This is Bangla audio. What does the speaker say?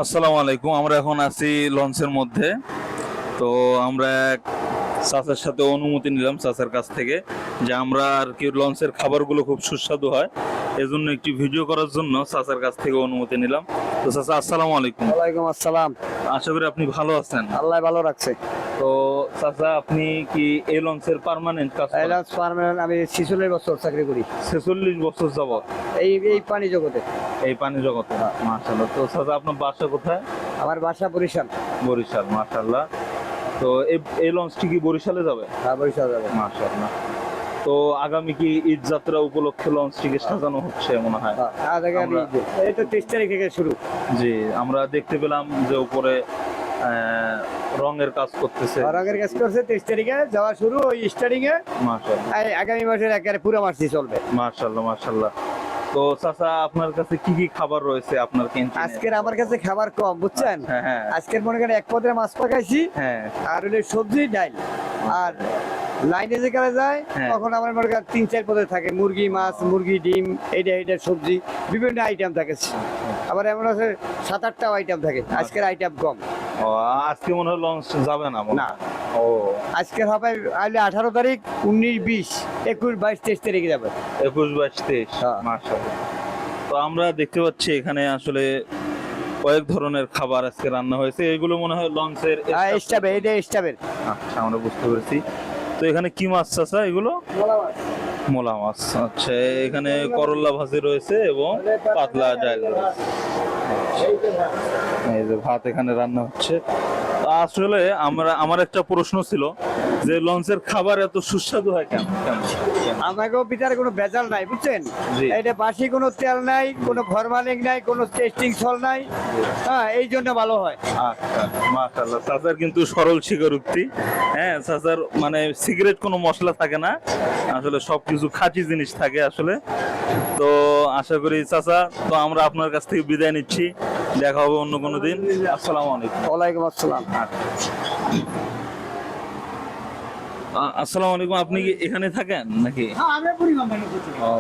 আসসালামু আলাইকুম। আমরা এখন আছি লঞ্চের মধ্যে। তো আমরা এক চাচার সাথে অনুমতি নিলাম চাচার কাছ থেকে যে আমরা আর কি লঞ্চের খাবারগুলো খুব সুস্বাদু হয়, এজন্য একটি ভিডিও করার জন্য চাচার কাছ থেকে অনুমতি নিলাম। তো চাচা আসসালামু আলাইকুম। ওয়ালাইকুম আসসালাম। আশা করি আপনি ভালো আছেন। আল্লাহ ভালো রাখছে। তো চাচা আপনি কি এই লঞ্চের পার্মানেন্ট কাজ করেন? এলাস পার্মানেন্ট আমি 46 বছর চাকরি করি 46 বছর যাবত এই পানি জগতে। এই পানি জগতে? মাশাআল্লাহ। তো চাচা আপনার বাসা কোথায়? আমার বাসা বরিশাল। বরিশাল, মাশাআল্লাহ। তো এই লঞ্চটি কি বরিশালে যাবে? হ্যাঁ, বরিশাল যাবে। মাশাআল্লাহ। তো আগামী কি ঈদ যাত্রা উপলক্ষে লঞ্চটিকে সাজানো হচ্ছে মনে হয়? হ্যাঁ, এই তো 23 তারিখ থেকে শুরু। জি, আমরা দেখতে পেলাম যে উপরে রঙের কাজ করতেছে। রঙের কাজ করছে 23 তারিখে যাওয়া শুরু, ওই স্টার্টিং এ মাশাআল্লাহ। আগামী মাসের একেবারে পুরো মাসই চলবে। মাশাআল্লাহ মাশাআল্লাহ। তো চাচা আপনার কাছে কি কি খাবার রয়েছে আপনার ক্যান্টিনে? আজকের আমার কাছে খাবার কম, বুঝছেন। হ্যাঁ। আজকের মনে করেন এক পদের মাছ পাকাইছি, হ্যাঁ। আর হলো সবজি ডাল। আর লাইনে যে কাজে যায় হ্যাঁ। তখন আমার মনে করেন 3-4 পদে থাকে মুরগি মাছ, মুরগি ডিম, এইটা সবজি, বিভিন্ন আইটেম থাকে। আবার এমন আছে 7-8টা আইটেম থাকে। আজকের আইটেম কম। ও, আজকে মনে হয় লঞ্চ যাবে না মনে হয়? না। ও, আজকের হবে 18 তারিখ, 19, 20, 21, 22, 23 তারিখে যাবে। 21, 22, 23। হ্যাঁ। মাশাআল্লাহ। তো আমরা দেখতে পাচ্ছি এখানে আসলে কয়েক ধরনের খাবার আজকে রান্না হয়েছে। এগুলো মনে হয় লঞ্চের স্টাফে, এটা স্টাফের। আচ্ছা, আমরা বুঝতে পেরেছি। তো এখানে কি মাছ চাচা এগুলো? মোলা মাছ। আচ্ছা, এখানে করল্লা ভাজি রয়েছে এবং পাতলা ডাল রয়েছে। এই যে ভাত এখানে রান্না হচ্ছে। আসলে আমার একটা প্রশ্ন ছিল যে লঞ্চের খাবার এত সুস্বাদু হয় কেন? আমাকেও ভিতরে কোনো ভেজাল নাই, বুঝছেন। জি। এটা বাসি কোনো তেল নাই, কোনো ফরমালিন নাই, কোনো টেস্টিং সল নাই। হ্যাঁ, এই জন্য ভালো হয়। আচ্ছা, মাশাআল্লাহ। চাচার কিন্তু সরল স্বীকারোক্তি। হ্যাঁ, চাচার মানে সিগারেট কোনো মশলা থাকে না, আসলে সবকিছু খাঁটি জিনিস থাকে আসলে। তো আশা করি চাচা, তো আমরা আপনার কাছ থেকে বিদায় নিচ্ছি। দেখা হবে অন্য কোনো দিন। আসসালামু আলাইকুম। ওয়ালাইকুম আসসালাম। আসসালামু আলাইকুম। আপনি কি এখানে থাকেন নাকি? হ্যাঁ, আমি পরিমাণ ও।